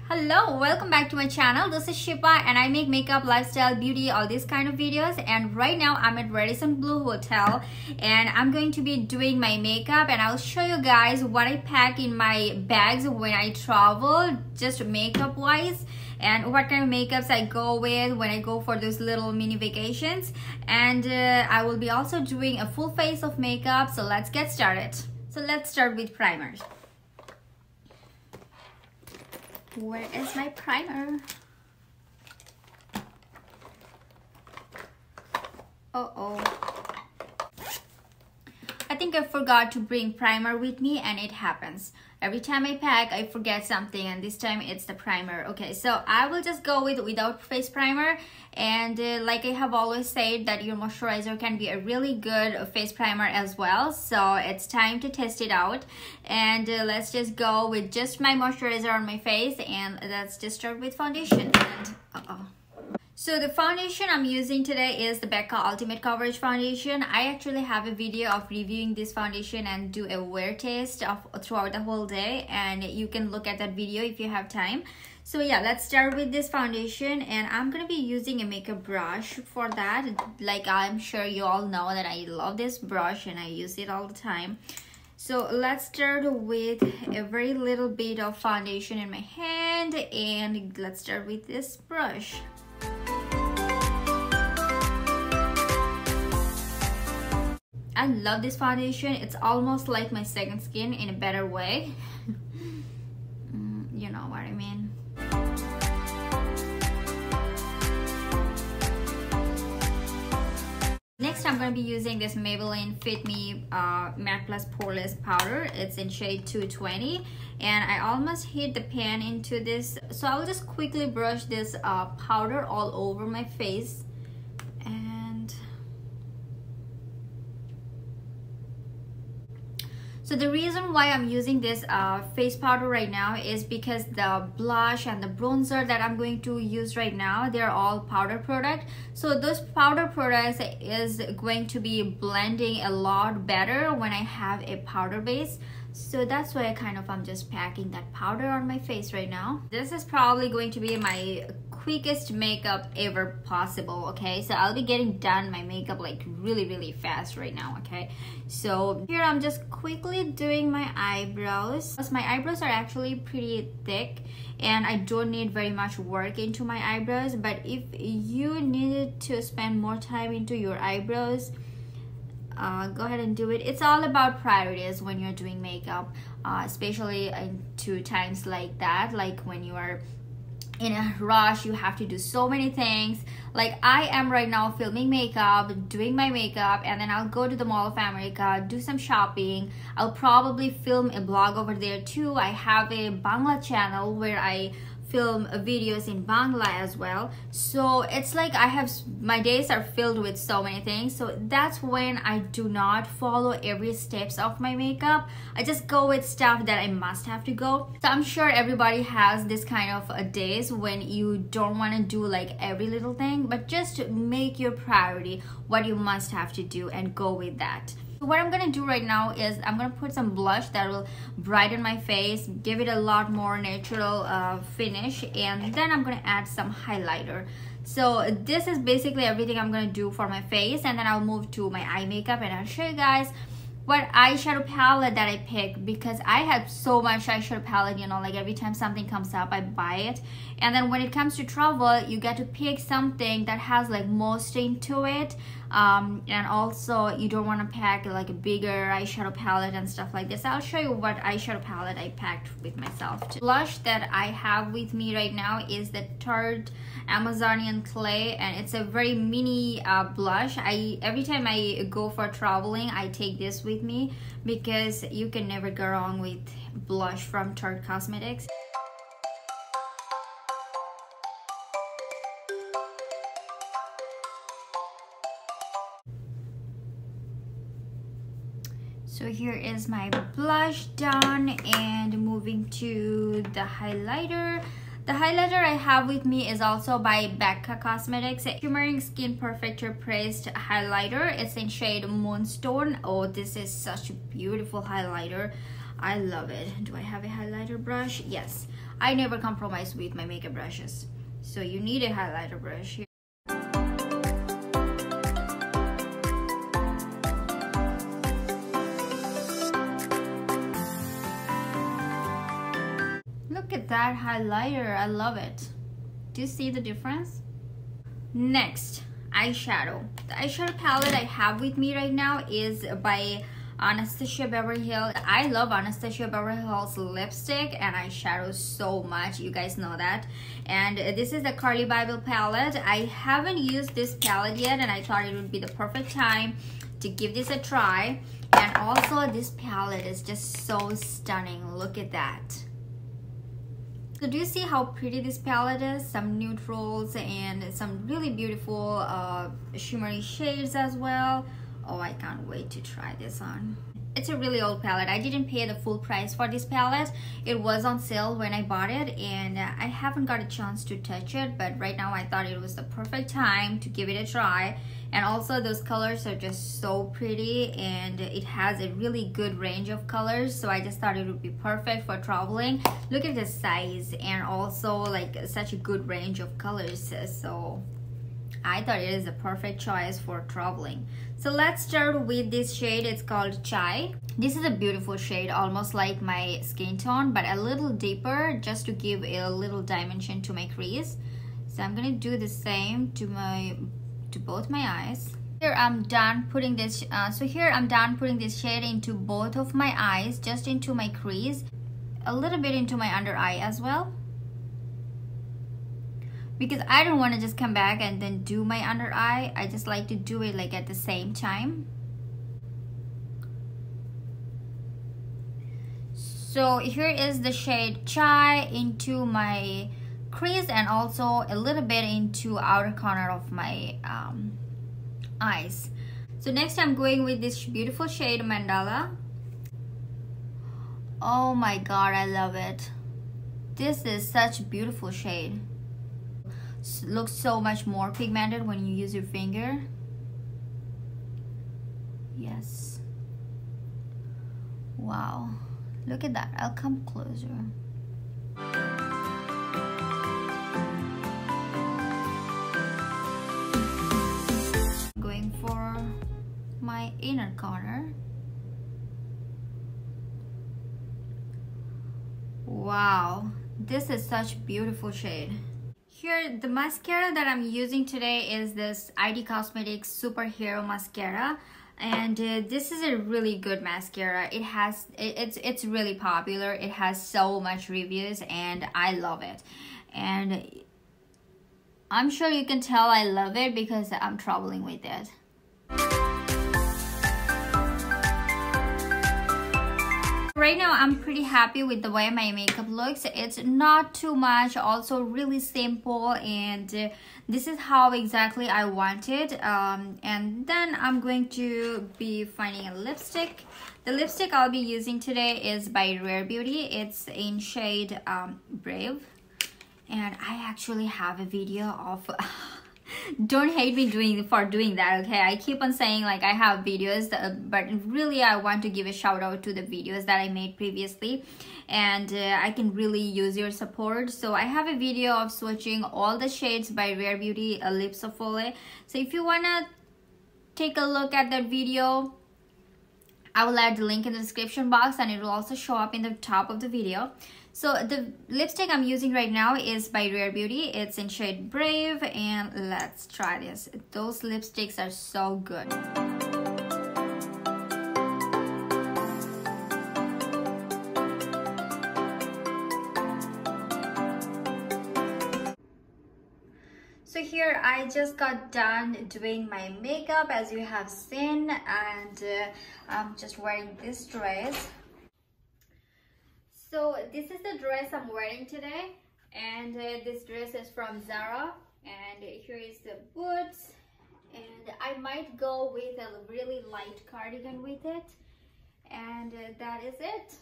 Hello, welcome back to my channel. This is Shepa and I make makeup, lifestyle, beauty, all these kind of videos. And right now I'm at Radisson Blu Hotel and I'm going to be doing my makeup, and I'll show you guys what I pack in my bags when I travel, just makeup wise, and what kind of makeups I go with when I go for those little mini vacations. And I will be also doing a full face of makeup, so let's get started. So let's start with primers. Where is my primer? Uh-oh. I think I forgot to bring primer with me, and it happens. Every time I pack, I forget something, and this time it's the primer. Okay, so I will just go with without face primer. And like I have always said, that your moisturizer can be a really good face primer as well. So it's time to test it out. And let's just go with just my moisturizer on my face, and let's just start with foundation. And so the foundation I'm using today is the Becca Ultimate Coverage Foundation. I actually have a video of reviewing this foundation and do a wear test throughout the whole day, and you can look at that video if you have time. So yeah, let's start with this foundation, and I'm gonna be using a makeup brush for that. Like, I'm sure you all know that I love this brush and I use it all the time. So let's start with a very little bit of foundation in my hand, and let's start with this brush. I love this foundation. It's almost like my second skin in a better way. You know what I mean. Next, I'm going to be using this Maybelline Fit Me Matte Plus Poreless Powder. It's in shade 220. And I almost hit the pan into this. So I'll just quickly brush this powder all over my face. So the reason why I'm using this face powder right now is because the blush and the bronzer that I'm going to use right now, they're all powder product. So those powder products is going to be blending a lot better when I have a powder base. So that's why I'm just packing that powder on my face right now. This is probably going to be my quickest makeup ever possible, okay? So I'll be getting done my makeup like really fast right now, okay? So here I'm just quickly doing my eyebrows. My eyebrows are actually pretty thick and I don't need very much work into my eyebrows, but if you needed to spend more time into your eyebrows, go ahead and do it. It's all about priorities when you're doing makeup, especially into times like that, like when you are in a rush, you have to do so many things. Like I am right now filming makeup, doing my makeup, and then I'll go to the Mall of America, do some shopping. I'll probably film a vlog over there too. I have a Bangla channel where I film videos in Bangla as well. So it's like my days are filled with so many things. So that's when I do not follow every steps of my makeup. I just go with stuff that I must have to go. So I'm sure everybody has this kind of days when you don't want to do like every little thing, but just make your priority what you must have to do and go with that. What I'm gonna do right now is I'm gonna put some blush that will brighten my face, give it a lot more natural finish, and then I'm gonna add some highlighter. So this is basically everything I'm gonna do for my face, and then I'll move to my eye makeup and I'll show you guys what eyeshadow palette that I picked, because I have so much eyeshadow palette, you know, like every time something comes up I buy it. And then when it comes to travel, you get to pick something that has like most into it, and also you don't want to pack like a bigger eyeshadow palette and stuff like this. I'll show you what eyeshadow palette I packed with myself. The blush that I have with me right now is the Tarte Amazonian Clay, and it's a very mini blush. Every time I go for traveling, I take this with me because you can never go wrong with blush from Tarte Cosmetics. So here is my blush done, and moving to the highlighter. The highlighter I have with me is also by Becca Cosmetics Shimmering Skin Perfector Pressed Highlighter. It's in shade Moonstone. Oh, this is such a beautiful highlighter. I love it. Do I have a highlighter brush? Yes. I never compromise with my makeup brushes. So you need a highlighter brush here. Look at that highlighter, I love it. Do you see the difference? Next, eyeshadow. The eyeshadow palette I have with me right now is by Anastasia Beverly Hills. I love Anastasia Beverly Hills lipstick and eyeshadow so much, you guys know that. And this is the Carly Bible palette. I haven't used this palette yet, and I thought it would be the perfect time to give this a try. And also this palette is just so stunning. Look at that. So do you see how pretty this palette is? Some neutrals and some really beautiful shimmery shades as well. Oh, I can't wait to try this on. It's a really old palette. I didn't pay the full price for this palette. It was on sale when I bought it, and I haven't got a chance to touch it, but right now I thought it was the perfect time to give it a try. And also those colors are just so pretty, and it has a really good range of colors, so I just thought it would be perfect for traveling. Look at the size, and also like such a good range of colors, so I thought it is a perfect choice for traveling. So let's start with this shade. It's called Chai. This is a beautiful shade, almost like my skin tone, but a little deeper, just to give a little dimension to my crease. So I'm gonna do the same to both my eyes. Here I'm done putting this shade into both of my eyes, just into my crease, a little bit into my under eye as well, because I don't want to just come back and then do my under eye. I just like to do it like at the same time. So here is the shade Chai into my crease, and also a little bit into outer corner of my eyes. So next I'm going with this beautiful shade Mandala. Oh my god, I love it. This is such a beautiful shade. Looks so much more pigmented when you use your finger. Yes. Wow, look at that. I'll come closer. Going for my inner corner. Wow, this is such a beautiful shade. Here, the mascara that I'm using today is this ID Cosmetics Superhero Mascara, and this is a really good mascara. It's really popular. It has so much reviews, and I love it. And I'm sure you can tell I love it because I'm traveling with it. Right now I'm pretty happy with the way my makeup looks. It's not too much, also really simple, and this is how exactly I want it. And then I'm going to be finding a lipstick. The lipstick I'll be using today is by Rare Beauty. It's in shade Brave, and I actually have a video of don't hate me for doing that, okay? I keep on saying like I have videos, but really I want to give a shout out to the videos that I made previously, and I can really use your support. So I have a video of swatching all the shades by Rare Beauty Lips of Foley. So if you wanna take a look at that video, I will add the link in the description box, and it will also show up in the top of the video. So the lipstick I'm using right now is by Rare Beauty. It's in shade Brave, and let's try this. Those lipsticks are so good. So here I just got done doing my makeup, as you have seen, and I'm just wearing this dress. So this is the dress I'm wearing today, and this dress is from Zara, and here is the boots, and I might go with a really light cardigan with it, and that is it.